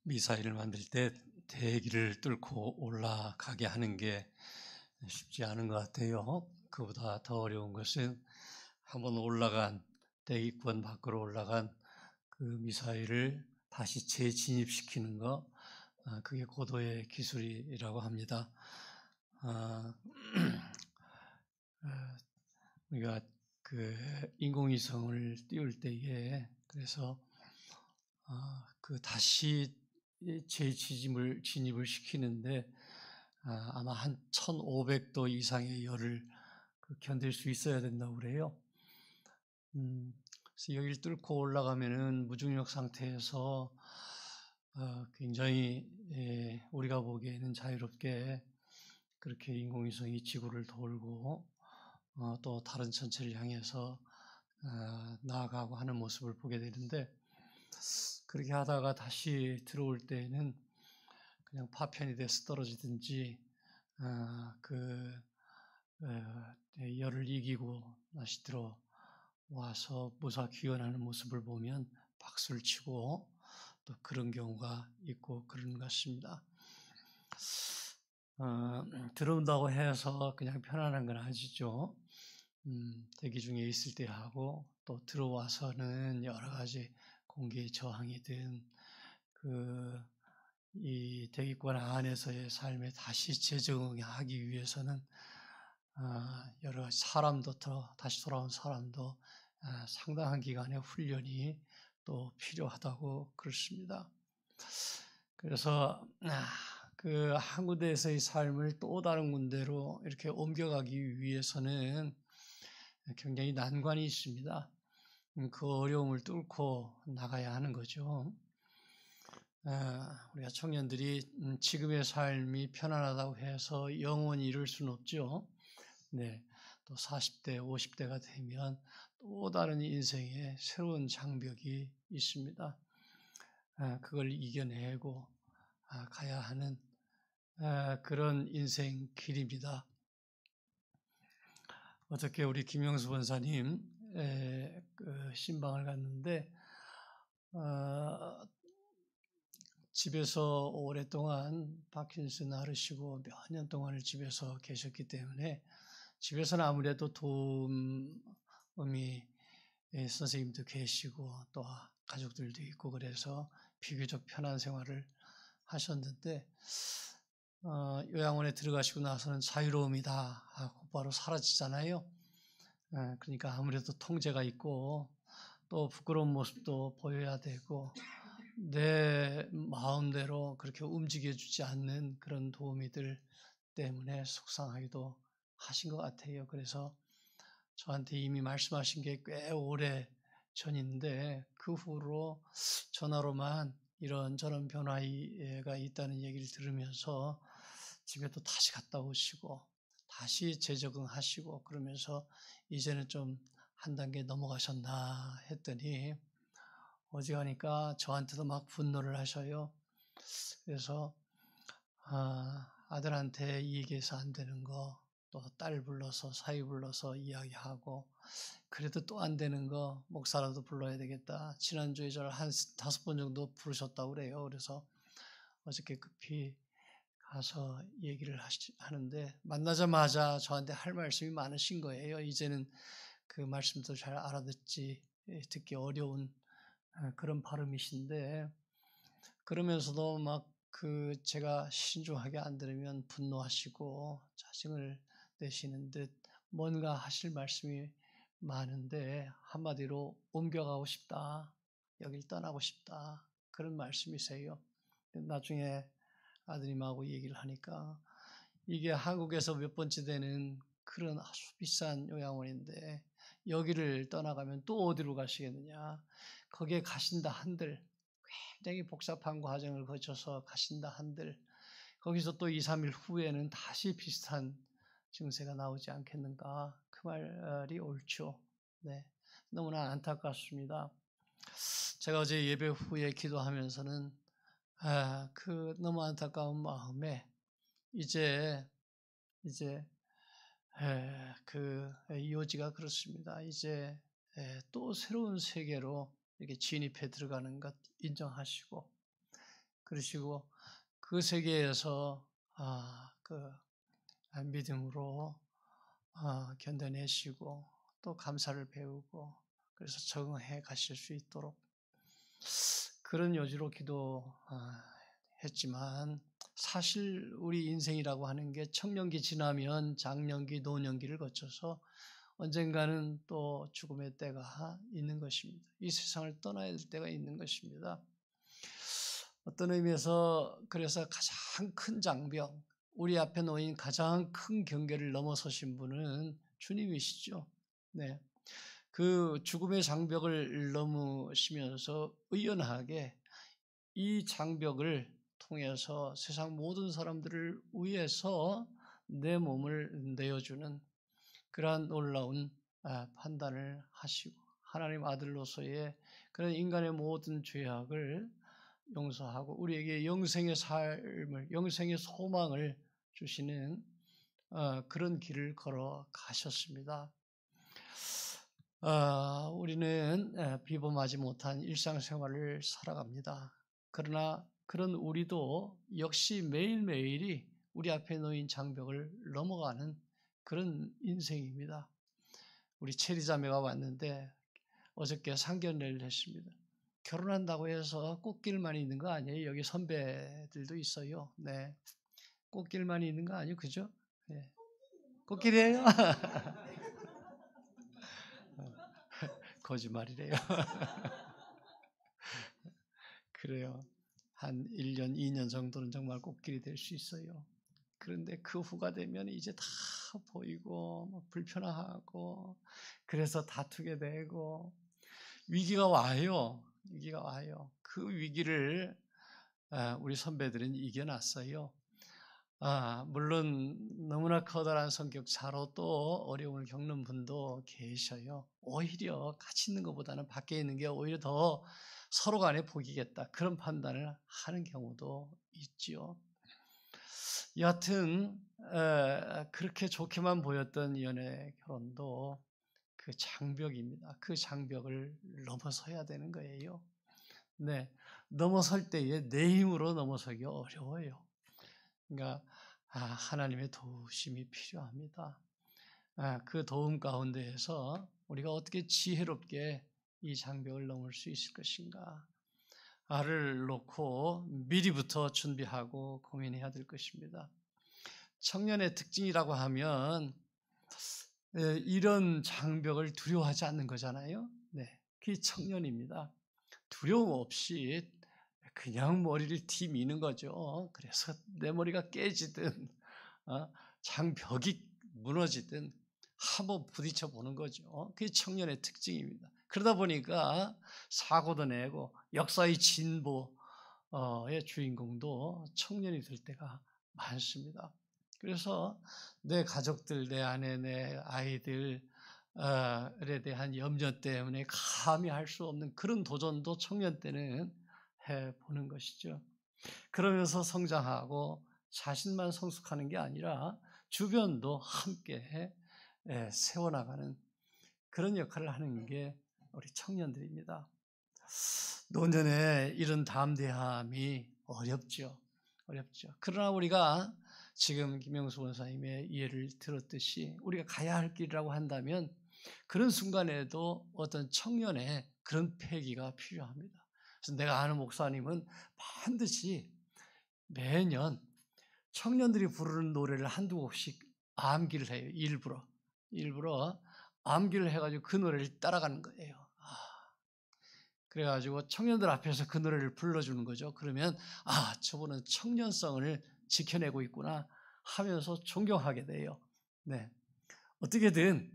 미사일을 만들 때 대기를 뚫고 올라가게 하는 게 쉽지 않은 것 같아요. 그보다 더 어려운 것은 한번 올라간 대기권 밖으로 올라간 그 미사일을 다시 재진입시키는 거, 그게 고도의 기술이라고 합니다. 우리가 그 인공위성을 띄울 때에 그래서 그 다시 진입을 시키는데 아마 한 1500도 이상의 열을 견딜 수 있어야 된다고 그래요. 그래서 여기를 뚫고 올라가면은 무중력 상태에서 굉장히 우리가 보기에는 자유롭게 그렇게 인공위성이 지구를 돌고 또 다른 천체를 향해서 나아가고 하는 모습을 보게 되는데, 그렇게 하다가 다시 들어올 때에는 그냥 파편이 돼서 떨어지든지 열을 이기고 다시 들어와서 무사 귀환하는 모습을 보면 박수를 치고 또 그런 경우가 있고 그런 것 같습니다. 들어온다고 해서 그냥 편안한 건 아니죠. 대기 중에 있을 때 하고 또 들어와서는 여러 가지 공기의 저항이든 이 대기권 안에서의 삶에 다시 재정하기 위해서는 여러 가지 다시 돌아온 사람도 상당한 기간의 훈련이 또 필요하다고 그렇습니다. 그래서 그 한 군데에서의 삶을 또 다른 군데로 이렇게 옮겨가기 위해서는 굉장히 난관이 있습니다. 그 어려움을 뚫고 나가야 하는 거죠. 우리가 청년들이 지금의 삶이 편안하다고 해서 영원히 이룰 수는 없죠. 네, 또 40대, 50대가 되면 또 다른 인생의 새로운 장벽이 있습니다. 그걸 이겨내고 가야 하는 그런 인생 길입니다. 어저께 우리 김영수 권사님 신방을 갔는데 집에서 오랫동안 파킨슨 앓으시고 몇 년 동안을 집에서 계셨기 때문에 집에서는 아무래도 도움이 선생님도 계시고 또 가족들도 있고 그래서 비교적 편한 생활을 하셨는데 요양원에 들어가시고 나서는 자유로움이 다 곧바로 사라지잖아요. 그러니까 아무래도 통제가 있고 또 부끄러운 모습도 보여야 되고 내 마음대로 그렇게 움직여주지 않는 그런 도우미들 때문에 속상하기도 하신 것 같아요. 그래서 저한테 이미 말씀하신 게 꽤 오래 전인데 그 후로 전화로만 이런저런 변화가 있다는 얘기를 들으면서 집에 또 다시 갔다 오시고 다시 재적응하시고 그러면서 이제는 좀 한 단계 넘어가셨나 했더니 어지간하니까 저한테도 막 분노를 하셔요. 그래서 아들한테 이 얘기해서 안 되는 거, 또 딸 불러서 사위 불러서 이야기하고 그래도 또 안 되는 거 목사라도 불러야 되겠다. 지난주에 저를 한 5번 정도 부르셨다고 그래요. 그래서 어저께 급히 가서 얘기를 하는데 만나자마자 저한테 할 말씀이 많으신 거예요. 이제는 그 말씀도 잘 듣기 어려운 그런 발음이신데 그러면서도 막 제가 신중하게 안 들으면 분노하시고 짜증을 내시는 듯 뭔가 하실 말씀이 많은데 한마디로 옮겨가고 싶다, 여길 떠나고 싶다 그런 말씀이세요. 나중에 아드님하고 얘기를 하니까 이게 한국에서 몇 번째 되는 그런 아주 비싼 요양원인데 여기를 떠나가면 또 어디로 가시겠느냐. 거기에 가신다 한들 굉장히 복잡한 과정을 거쳐서 가신다 한들 거기서 또 2, 3일 후에는 다시 비슷한 증세가 나오지 않겠는가. 그 말이 옳죠. 네, 너무나 안타깝습니다. 제가 어제 예배 후에 기도하면서는 그 너무 안타까운 마음에 이제 그 요지가 그렇습니다. 이제 또 새로운 세계로 이렇게 진입해 들어가는 것 인정하시고 그러시고 그 세계에서 그 믿음으로 견뎌내시고 또 감사를 배우고 그래서 적응해 가실 수 있도록 그런 여주로 기도했지만 사실 우리 인생이라고 하는 게 청년기 지나면 장년기, 노년기를 거쳐서 언젠가는 또 죽음의 때가 있는 것입니다. 이 세상을 떠나야 될 때가 있는 것입니다. 어떤 의미에서 그래서 가장 큰 장벽, 우리 앞에 놓인 가장 큰 경계를 넘어서신 분은 주님이시죠. 네. 그 죽음의 장벽을 넘으시면서 의연하게 이 장벽을 통해서 세상 모든 사람들을 위해서 내 몸을 내어주는 그러한 놀라운 판단을 하시고 하나님 아들로서의 그런 인간의 모든 죄악을 용서하고 우리에게 영생의 삶을, 영생의 소망을 주시는 그런 길을 걸어 가셨습니다. 우리는 비범하지 못한 일상생활을 살아갑니다. 그러나 그런 우리도 역시 매일매일이 우리 앞에 놓인 장벽을 넘어가는 그런 인생입니다. 우리 체리 자매가 왔는데 어저께 상견례를 했습니다. 결혼한다고 해서 꽃길만 있는 거 아니에요. 여기 선배들도 있어요. 네, 꽃길만 있는 거 아니에요, 그죠? 네. 꽃길이에요? 거짓말이래요. 그래요. 한 1년, 2년 정도는 정말 꽃길이 될 수 있어요. 그런데 그 후가 되면 이제 다 보이고 불편하고 그래서 다투게 되고 위기가 와요. 위기가 와요. 그 위기를 우리 선배들은 이겨놨어요. 물론 너무나 커다란 성격차로 또 어려움을 겪는 분도 계셔요. 오히려 같이 있는 것보다는 밖에 있는 게 오히려 더 서로 간에 복이겠다. 그런 판단을 하는 경우도 있지요. 여하튼 그렇게 좋게만 보였던 연애 결혼도 그 장벽입니다. 그 장벽을 넘어서야 되는 거예요. 네, 넘어설 때에 내 힘으로 넘어서기 어려워요. 그러니까 하나님의 도우심이 필요합니다. 그 도움 가운데에서 우리가 어떻게 지혜롭게 이 장벽을 넘을 수 있을 것인가 를 놓고 미리부터 준비하고 고민해야 될 것입니다. 청년의 특징이라고 하면 이런 장벽을 두려워하지 않는 거잖아요. 네, 그게 청년입니다. 두려움 없이 그냥 머리를 디미는 거죠. 그래서 내 머리가 깨지든 장벽이 무너지든 한번 부딪혀 보는 거죠. 그게 청년의 특징입니다. 그러다 보니까 사고도 내고 역사의 진보의 주인공도 청년이 될 때가 많습니다. 그래서 내 가족들, 내 아내, 내 아이들에 대한 염려 때문에 감히 할 수 없는 그런 도전도 청년 때는 해보는 것이죠. 그러면서 성장하고 자신만 성숙하는 게 아니라 주변도 함께 세워나가는 그런 역할을 하는 게 우리 청년들입니다. 노년에 이런 담대함이 어렵죠. 그러나 우리가 지금 김영수 원사님의 예를 들었듯이 우리가 가야 할 길이라고 한다면 그런 순간에도 어떤 청년의 그런 패기가 필요합니다. 그래서 내가 아는 목사님은 반드시 매년 청년들이 부르는 노래를 한두 곡씩 암기를 해요. 일부러 암기를 해가지고 그 노래를 따라가는 거예요. 그래가지고 청년들 앞에서 그 노래를 불러주는 거죠. 그러면 저분은 청년성을 지켜내고 있구나 하면서 존경하게 돼요. 네, 어떻게든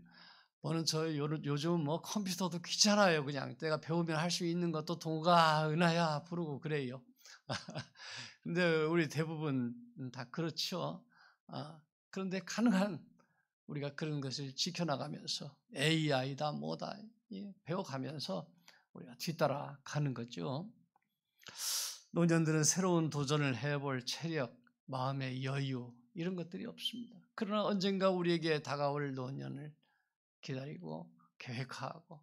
요즘 컴퓨터도 귀찮아요. 그냥 내가 배우면 할 수 있는 것도 동가 은하야 부르고 그래요. 근데 우리 대부분 다 그렇죠. 그런데 가능한 우리가 그런 것을 지켜나가면서 AI다 뭐다 배워가면서 우리가 뒤따라 가는 거죠. 노년들은 새로운 도전을 해볼 체력, 마음의 여유 이런 것들이 없습니다. 그러나 언젠가 우리에게 다가올 노년을 기다리고 계획하고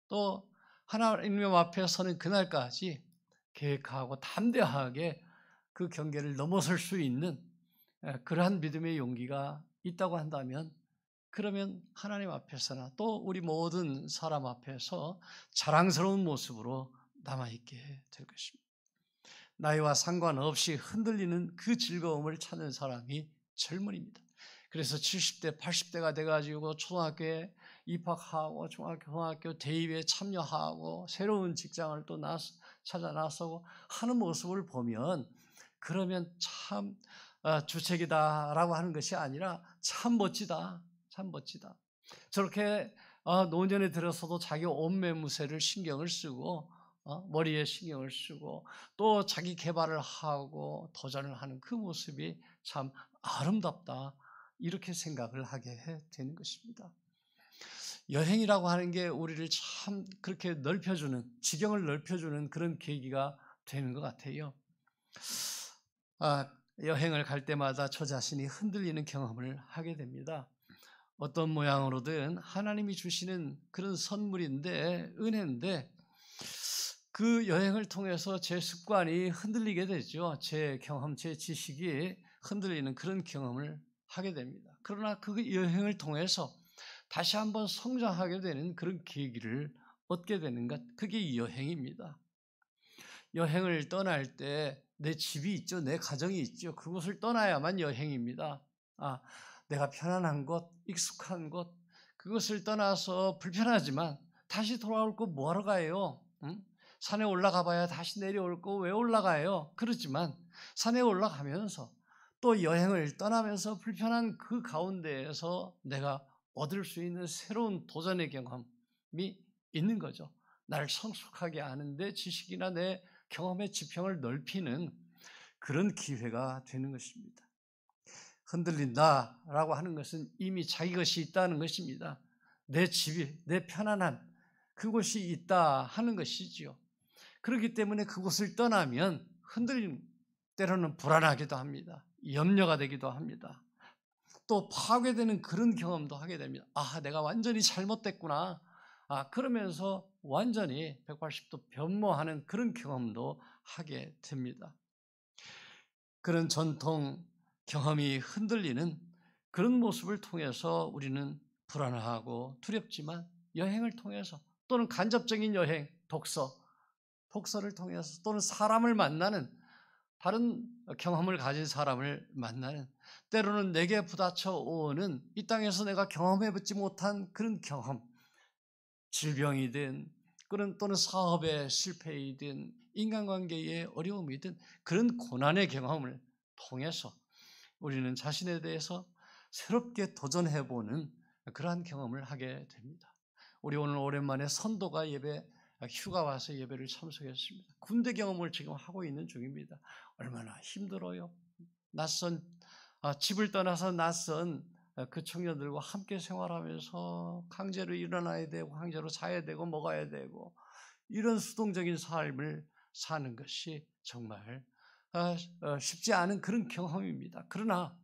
또 하나님 앞에 서는 그날까지 계획하고 담대하게 그 경계를 넘어설 수 있는 그러한 믿음의 용기가 있다고 한다면, 그러면 하나님 앞에서나 또 우리 모든 사람 앞에서 자랑스러운 모습으로 남아있게 될 것입니다. 나이와 상관없이 흔들리는 그 즐거움을 찾는 사람이 젊은입니다. 그래서 70대, 80대가 돼가지고 초등학교에 입학하고 중학교 대입에 참여하고 새로운 직장을 또 찾아 나서고 하는 모습을 보면, 그러면 참 주책이다라고 하는 것이 아니라 참 멋지다, 참 멋지다. 저렇게 노년에 들어서도 자기 옷매무새를 신경을 쓰고 머리에 신경을 쓰고 또 자기 개발을 하고 도전을 하는 그 모습이 참 아름답다, 이렇게 생각을 하게 되는 것입니다. 여행이라고 하는 게 우리를 참 그렇게 넓혀주는, 지경을 넓혀주는 그런 계기가 되는 것 같아요. 여행을 갈 때마다 저 자신이 흔들리는 경험을 하게 됩니다. 어떤 모양으로든 하나님이 주시는 그런 선물인데, 은혜인데, 그 여행을 통해서 제 습관이 흔들리게 되죠. 제 경험, 제 지식이 흔들리는 그런 경험을 하게 됩니다. 그러나 그 여행을 통해서 다시 한번 성장하게 되는 그런 계기를 얻게 되는 것, 그게 여행입니다. 여행을 떠날 때 내 집이 있죠, 내 가정이 있죠. 그곳을 떠나야만 여행입니다. 내가 편안한 곳, 익숙한 곳, 그것을 떠나서 불편하지만 다시 돌아올 거 뭐하러 가요? 응? 산에 올라가 봐야 다시 내려올 거 왜 올라가요? 그렇지만 산에 올라가면서 또 여행을 떠나면서 불편한 그 가운데에서 내가 얻을 수 있는 새로운 도전의 경험이 있는 거죠. 나를 성숙하게 하는데 지식이나 내 경험의 지평을 넓히는 그런 기회가 되는 것입니다. 흔들린다라고 하는 것은 이미 자기 것이 있다는 것입니다. 내 집이, 내 편안한 그곳이 있다 하는 것이지요. 그렇기 때문에 그곳을 떠나면 흔들림, 때로는 불안하기도 합니다. 염려가 되기도 합니다. 또 파괴되는 그런 경험도 하게 됩니다. 내가 완전히 잘못됐구나. 그러면서 완전히 180도 변모하는 그런 경험도 하게 됩니다. 그런 전통 경험이 흔들리는 그런 모습을 통해서 우리는 불안하고 두렵지만, 여행을 통해서 또는 간접적인 여행, 독서를 통해서 또는 사람을 만나는, 다른 경험을 가진 사람을 만나는, 때로는 내게 부딪혀 오는 이 땅에서 내가 경험해보지 못한 그런 경험, 질병이든 또는 사업의 실패이든 인간관계의 어려움이든 그런 고난의 경험을 통해서 우리는 자신에 대해서 새롭게 도전해보는 그러한 경험을 하게 됩니다. 우리 오늘 오랜만에 선도가 휴가 와서 예배를 참석했습니다. 군대 경험을 지금 하고 있는 중입니다. 얼마나 힘들어요. 집을 떠나서 낯선 그 청년들과 함께 생활하면서 강제로 일어나야 되고 강제로 자야 되고 먹어야 되고, 이런 수동적인 삶을 사는 것이 정말 쉽지 않은 그런 경험입니다. 그러나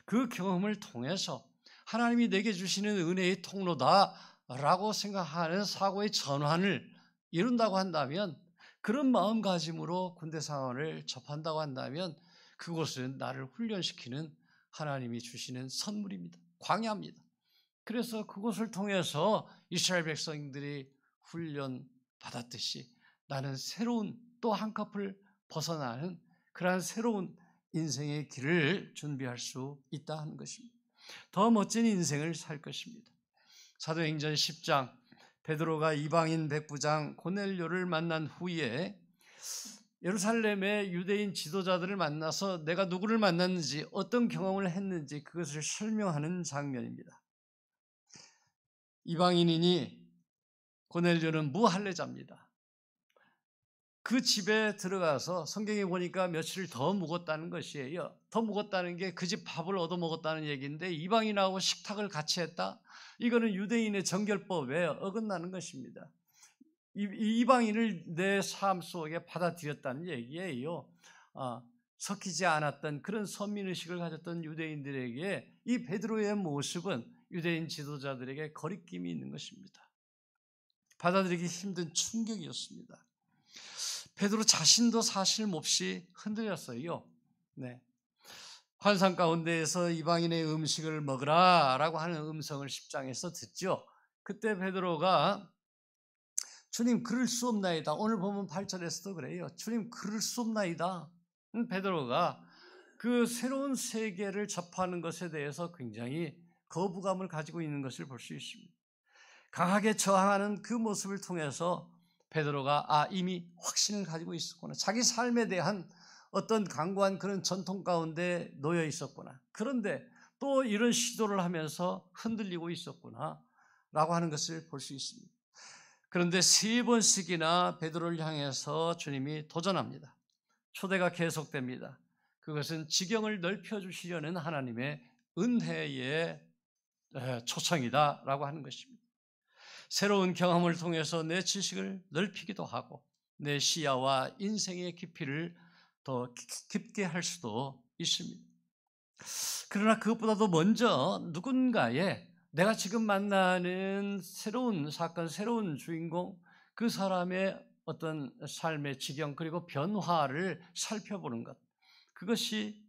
그 경험을 통해서 하나님이 내게 주시는 은혜의 통로다라고 생각하는 사고의 전환을 이룬다고 한다면, 그런 마음가짐으로 군대 생활을 접한다고 한다면, 그곳은 나를 훈련시키는 하나님이 주시는 선물입니다. 광야입니다. 그래서 그것을 통해서 이스라엘 백성들이 훈련받았듯이 나는 새로운 또 한꺼풀 벗어나는 그러한 새로운 인생의 길을 준비할 수 있다 하는 것입니다. 더 멋진 인생을 살 것입니다. 사도행전 10장, 베드로가 이방인 백부장 고넬료를 만난 후에 예루살렘의 유대인 지도자들을 만나서 내가 누구를 만났는지, 어떤 경험을 했는지 그것을 설명하는 장면입니다. 이방인이니 고넬료는 무할례자입니다. 그 집에 들어가서 성경에 보니까 며칠 더 묵었다는 것이에요. 더 묵었다는 게 그 집 밥을 얻어먹었다는 얘기인데, 이방인하고 식탁을 같이 했다? 이거는 유대인의 정결법에 어긋나는 것입니다. 이방인을 내 삶 속에 받아들였다는 얘기예요. 섞이지 않았던 그런 선민의식을 가졌던 유대인들에게 이 베드로의 모습은 유대인 지도자들에게 거리낌이 있는 것입니다. 받아들이기 힘든 충격이었습니다. 베드로 자신도 사실 몹시 흔들렸어요. 네. 환상 가운데에서 이방인의 음식을 먹으라 라고 하는 음성을 10장에서 듣죠. 그때 베드로가 주님 그럴 수 없나이다. 오늘 보면 8절에서도 그래요. 주님 그럴 수 없나이다. 베드로가 그 새로운 세계를 접하는 것에 대해서 굉장히 거부감을 가지고 있는 것을 볼 수 있습니다. 강하게 저항하는 그 모습을 통해서 베드로가 이미 확신을 가지고 있었구나. 자기 삶에 대한 어떤 강고한 그런 전통 가운데 놓여 있었구나. 그런데 또 이런 시도를 하면서 흔들리고 있었구나 라고 하는 것을 볼 수 있습니다. 그런데 3번씩이나 베드로를 향해서 주님이 도전합니다. 초대가 계속됩니다. 그것은 지경을 넓혀주시려는 하나님의 은혜의 초청이다라고 하는 것입니다. 새로운 경험을 통해서 내 지식을 넓히기도 하고 내 시야와 인생의 깊이를 더 깊게 할 수도 있습니다. 그러나 그것보다도 먼저 누군가의 내가 지금 만나는 새로운 사건, 새로운 주인공, 그 사람의 어떤 삶의 지경 그리고 변화를 살펴보는 것, 그것이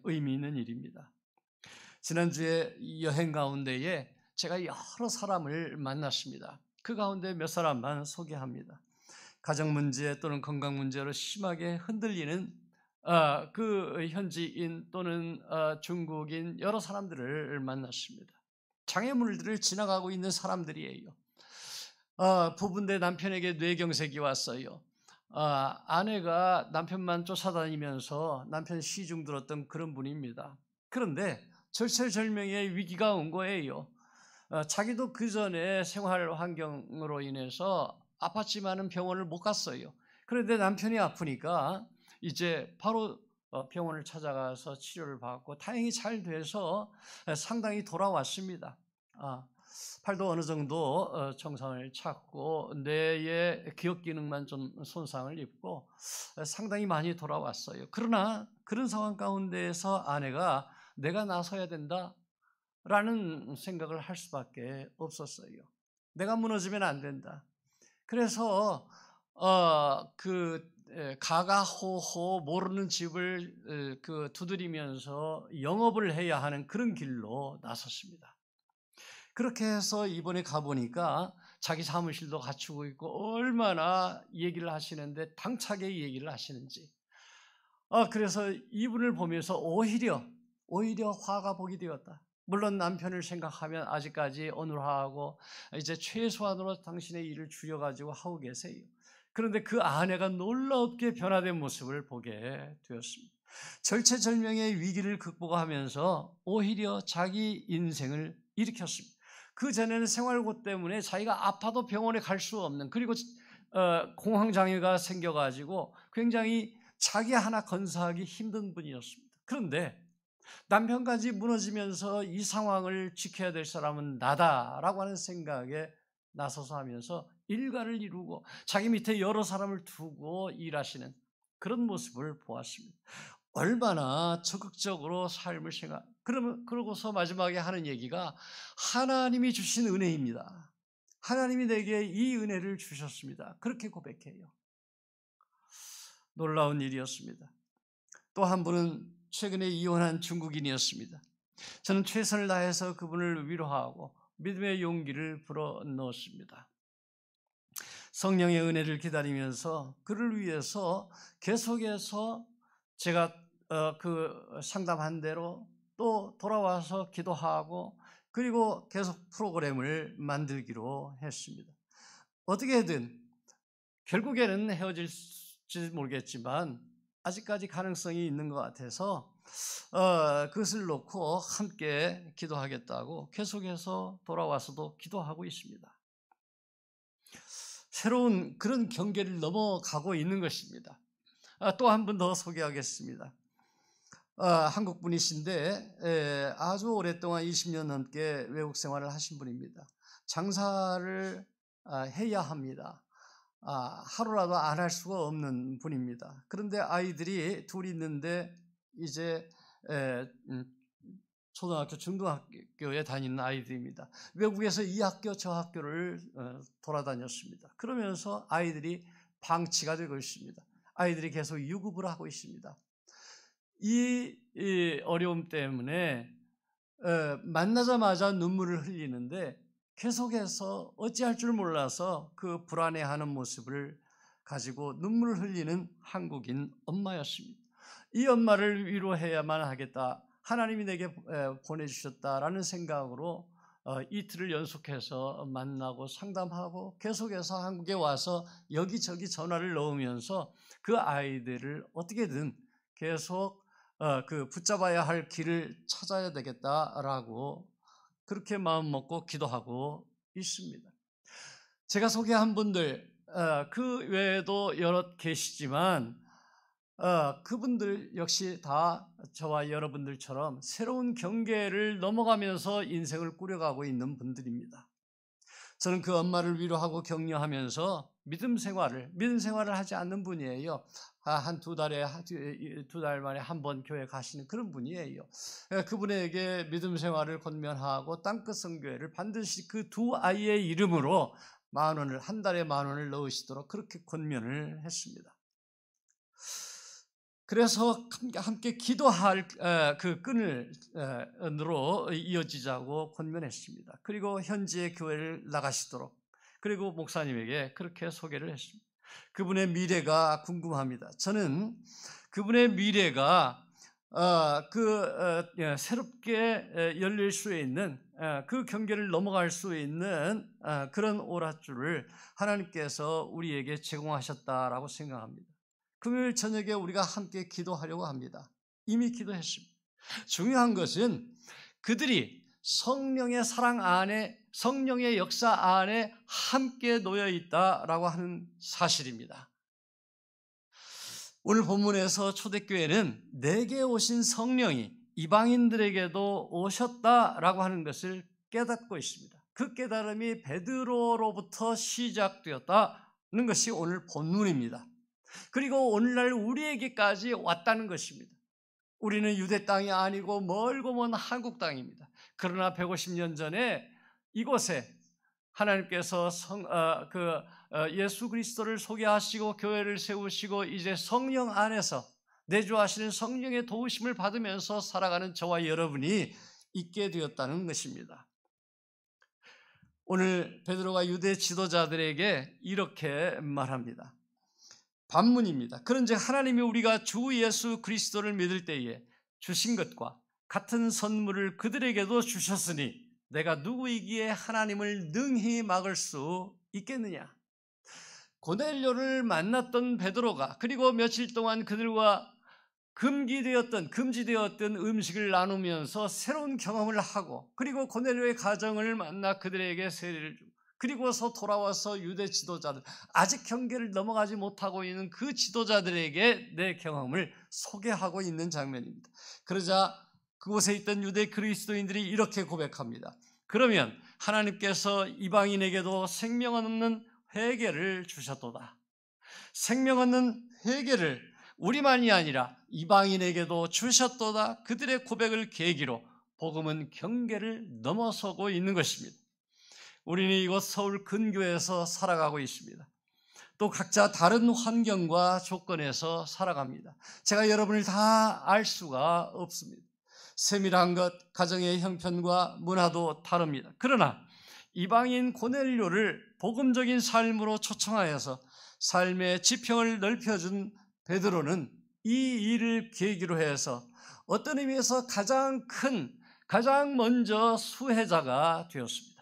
의미 있는 일입니다. 지난주에 여행 가운데에 제가 여러 사람을 만났습니다. 그 가운데 몇 사람만 소개합니다. 가정 문제 또는 건강 문제로 심하게 흔들리는 그 현지인 또는 중국인 여러 사람들을 만났습니다. 장애물들을 지나가고 있는 사람들이에요. 부부인데 남편에게 뇌경색이 왔어요. 아내가 남편만 쫓아다니면서 남편 시중 들었던 그런 분입니다. 그런데 절체절명의 위기가 온 거예요. 자기도 그 전에 생활 환경으로 인해서 아팠지만은 병원을 못 갔어요. 그런데 남편이 아프니까 이제 바로 병원을 찾아가서 치료를 받고 다행히 잘 돼서 상당히 돌아왔습니다. 팔도 어느 정도 정상을 찾고 뇌의 기억 기능만 좀 손상을 입고 상당히 많이 돌아왔어요. 그러나 그런 상황 가운데에서 아내가 내가 나서야 된다 라는 생각을 할 수밖에 없었어요. 내가 무너지면 안 된다. 그래서 가가호호 모르는 집을 두드리면서 영업을 해야 하는 그런 길로 나섰습니다. 그렇게 해서 이번에 가보니까 자기 사무실도 갖추고 있고 얼마나 얘기를 하시는데 당차게 얘기를 하시는지. 그래서 이분을 보면서 오히려 화가 복이 되었다. 물론 남편을 생각하면 아직까지 온유하고 이제 최소한으로 당신의 일을 줄여가지고 하고 계세요. 그런데 그 아내가 놀랍게 변화된 모습을 보게 되었습니다. 절체절명의 위기를 극복하면서 오히려 자기 인생을 일으켰습니다. 그 전에는 생활고 때문에 자기가 아파도 병원에 갈 수 없는, 그리고 공황장애가 생겨가지고 굉장히 자기 하나 건사하기 힘든 분이었습니다. 그런데 남편까지 무너지면서 이 상황을 지켜야 될 사람은 나다라고 하는 생각에 나서서 하면서 일가를 이루고 자기 밑에 여러 사람을 두고 일하시는 그런 모습을 보았습니다. 얼마나 적극적으로 삶을 그러고서 마지막에 하는 얘기가 하나님이 주신 은혜입니다. 하나님이 내게 이 은혜를 주셨습니다. 그렇게 고백해요. 놀라운 일이었습니다. 또 한 분은 최근에 이혼한 중국인이었습니다. 저는 최선을 다해서 그분을 위로하고 믿음의 용기를 불어넣었습니다. 성령의 은혜를 기다리면서 그를 위해서 계속해서 제가 상담한 대로 또 돌아와서 기도하고 그리고 계속 프로그램을 만들기로 했습니다. 어떻게든 결국에는 헤어질지 모르겠지만 아직까지 가능성이 있는 것 같아서 그것을 놓고 함께 기도하겠다고 계속해서 돌아와서도 기도하고 있습니다. 새로운 그런 경계를 넘어가고 있는 것입니다. 또 한 분 더 소개하겠습니다. 한국 분이신데 아주 오랫동안 20년 넘게 외국 생활을 하신 분입니다. 장사를 해야 합니다. 하루라도 안 할 수가 없는 분입니다. 그런데 아이들이 둘이 있는데 이제 초등학교, 중등학교에 다니는 아이들입니다. 외국에서 이 학교 저 학교를 돌아다녔습니다. 그러면서 아이들이 방치가 되고 있습니다. 아이들이 계속 유급을 하고 있습니다. 이 어려움 때문에 만나자마자 눈물을 흘리는데 계속해서 어찌할 줄 몰라서 그 불안해하는 모습을 가지고 눈물을 흘리는 한국인 엄마였습니다. 이 엄마를 위로해야만 하겠다. 하나님이 내게 보내주셨다라는 생각으로 이틀을 연속해서 만나고 상담하고 계속해서 한국에 와서 여기저기 전화를 넣으면서 그 아이들을 어떻게든 계속 그 붙잡아야 할 길을 찾아야 되겠다라고 그렇게 마음 먹고 기도하고 있습니다. 제가 소개한 분들 그 외에도 여럿 계시지만 그분들 역시 다 저와 여러분들처럼 새로운 경계를 넘어가면서 인생을 꾸려가고 있는 분들입니다. 저는 그 엄마를 위로하고 격려하면서 믿음 생활을 하지 않는 분이에요. 한 두 달 만에 한 번 교회 가시는 그런 분이에요. 그분에게 믿음 생활을 권면하고 땅끝 선교회를 반드시 그 두 아이의 이름으로 한 달에 10,000원을 넣으시도록 그렇게 권면을 했습니다. 그래서 함께 기도할 그 끈으로 이어지자고 권면했습니다. 그리고 현지의 교회를 나가시도록 그리고 목사님에게 그렇게 소개를 했습니다. 그분의 미래가 궁금합니다. 저는 그분의 미래가 새롭게 열릴 수 있는 그 경계를 넘어갈 수 있는 그런 오랏줄을 하나님께서 우리에게 제공하셨다라고 생각합니다. 금요일 저녁에 우리가 함께 기도하려고 합니다. 이미 기도했습니다. 중요한 것은 그들이 성령의 사랑 안에, 성령의 역사 안에 함께 놓여 있다라고 하는 사실입니다. 오늘 본문에서 초대교회는 내게 오신 성령이 이방인들에게도 오셨다라고 하는 것을 깨닫고 있습니다. 그 깨달음이 베드로로부터 시작되었다는 것이 오늘 본문입니다. 그리고 오늘날 우리에게까지 왔다는 것입니다. 우리는 유대 땅이 아니고 멀고 먼 한국 땅입니다. 그러나 150년 전에 이곳에 하나님께서 예수 그리스도를 소개하시고 교회를 세우시고 이제 성령 안에서 내주하시는 성령의 도우심을 받으면서 살아가는 저와 여러분이 있게 되었다는 것입니다. 오늘 베드로가 유대 지도자들에게 이렇게 말합니다. 반문입니다. 그런즉 하나님이 우리가 주 예수 그리스도를 믿을 때에 주신 것과 같은 선물을 그들에게도 주셨으니 내가 누구이기에 하나님을 능히 막을 수 있겠느냐. 고넬료를 만났던 베드로가 그리고 며칠 동안 그들과 금지되었던 음식을 나누면서 새로운 경험을 하고 그리고 고넬료의 가정을 만나 그들에게 세례를 주고 그리고서 돌아와서 유대 지도자들, 아직 경계를 넘어가지 못하고 있는 그 지도자들에게 내 경험을 소개하고 있는 장면입니다. 그러자 그곳에 있던 유대 그리스도인들이 이렇게 고백합니다. 그러면 하나님께서 이방인에게도 생명 얻는 회개를 주셨도다. 생명 얻는 회개를 우리만이 아니라 이방인에게도 주셨도다. 그들의 고백을 계기로 복음은 경계를 넘어서고 있는 것입니다. 우리는 이곳 서울 근교에서 살아가고 있습니다. 또 각자 다른 환경과 조건에서 살아갑니다. 제가 여러분을 다 알 수가 없습니다. 세밀한 것, 가정의 형편과 문화도 다릅니다. 그러나 이방인 고넬료를 복음적인 삶으로 초청하여서 삶의 지평을 넓혀준 베드로는 이 일을 계기로 해서 어떤 의미에서 가장 먼저 수혜자가 되었습니다.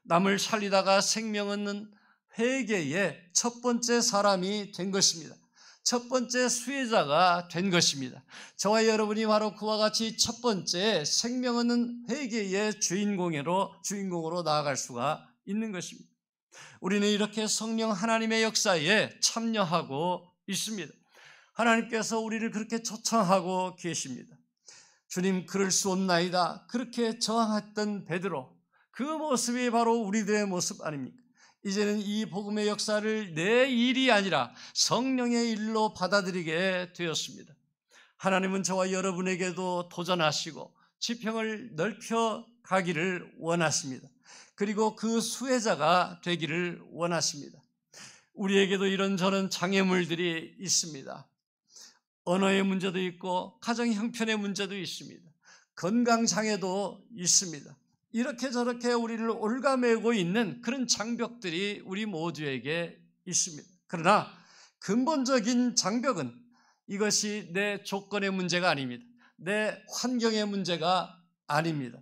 남을 살리다가 생명 얻는 회개의 첫 번째 사람이 된 것입니다. 첫 번째 수혜자가 된 것입니다. 저와 여러분이 바로 그와 같이 첫 번째 생명 얻는 회개의 주인공으로 나아갈 수가 있는 것입니다. 우리는 이렇게 성령 하나님의 역사에 참여하고 있습니다. 하나님께서 우리를 그렇게 초청하고 계십니다. 주님 그럴 수 없나이다. 그렇게 저항했던 베드로, 그 모습이 바로 우리들의 모습 아닙니까? 이제는 이 복음의 역사를 내 일이 아니라 성령의 일로 받아들이게 되었습니다. 하나님은 저와 여러분에게도 도전하시고 지평을 넓혀 가기를 원하십니다. 그리고 그 수혜자가 되기를 원하십니다. 우리에게도 이런저런 장애물들이 있습니다. 언어의 문제도 있고 가정 형편의 문제도 있습니다. 건강 장애도 있습니다. 이렇게 저렇게 우리를 올가매고 있는 그런 장벽들이 우리 모두에게 있습니다. 그러나 근본적인 장벽은 이것이 내 조건의 문제가 아닙니다. 내 환경의 문제가 아닙니다.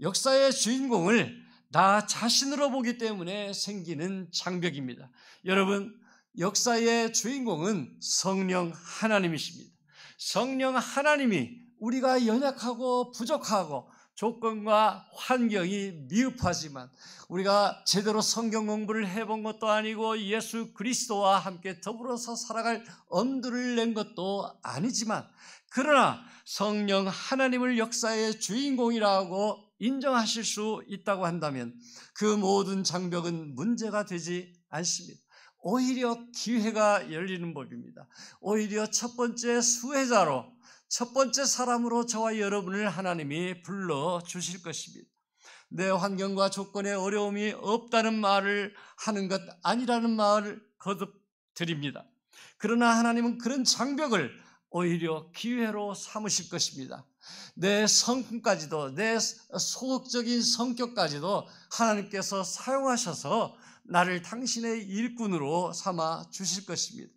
역사의 주인공을 나 자신으로 보기 때문에 생기는 장벽입니다. 여러분, 역사의 주인공은 성령 하나님이십니다. 성령 하나님이 우리가 연약하고 부족하고 조건과 환경이 미흡하지만 우리가 제대로 성경 공부를 해본 것도 아니고 예수 그리스도와 함께 더불어서 살아갈 엄두를 낸 것도 아니지만 그러나 성령 하나님을 역사의 주인공이라고 인정하실 수 있다고 한다면 그 모든 장벽은 문제가 되지 않습니다. 오히려 기회가 열리는 법입니다. 오히려 첫 번째 수혜자로, 첫 번째 사람으로 저와 여러분을 하나님이 불러주실 것입니다. 내 환경과 조건에 어려움이 없다는 말을 하는 것 아니라는 말을 거듭 드립니다. 그러나 하나님은 그런 장벽을 오히려 기회로 삼으실 것입니다. 내 성품까지도, 내 소극적인 성격까지도 하나님께서 사용하셔서 나를 당신의 일꾼으로 삼아 주실 것입니다.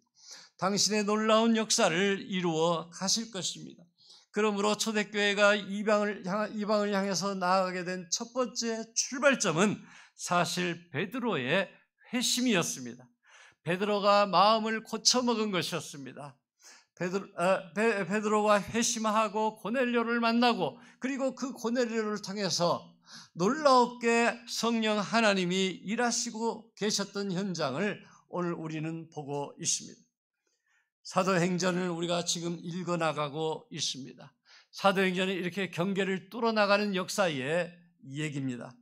당신의 놀라운 역사를 이루어 가실 것입니다. 그러므로 초대교회가 이방을 향해서 나아가게 된 첫 번째 출발점은 사실 베드로의 회심이었습니다. 베드로가 마음을 고쳐먹은 것이었습니다. 베드로가 회심하고 고넬료를 만나고 그리고 그 고넬료를 통해서 놀랍게 성령 하나님이 일하시고 계셨던 현장을 오늘 우리는 보고 있습니다. 사도행전을 우리가 지금 읽어나가고 있습니다. 사도행전이 이렇게 경계를 뚫어나가는 역사의 얘기입니다.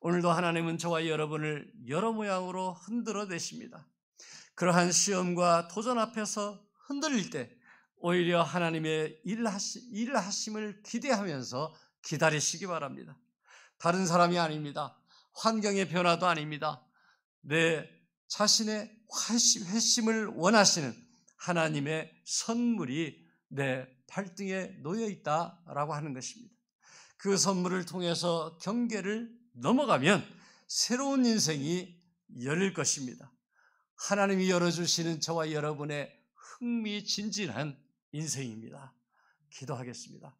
오늘도 하나님은 저와 여러분을 여러 모양으로 흔들어 내십니다. 그러한 시험과 도전 앞에서 흔들릴 때 오히려 하나님의 일하심을 기대하면서 기다리시기 바랍니다. 다른 사람이 아닙니다. 환경의 변화도 아닙니다. 내 자신의 회심을 원하시는 하나님의 선물이 내 발등에 놓여 있다라고 하는 것입니다. 그 선물을 통해서 경계를 넘어가면 새로운 인생이 열릴 것입니다. 하나님이 열어주시는 저와 여러분의 흥미진진한 인생입니다. 기도하겠습니다.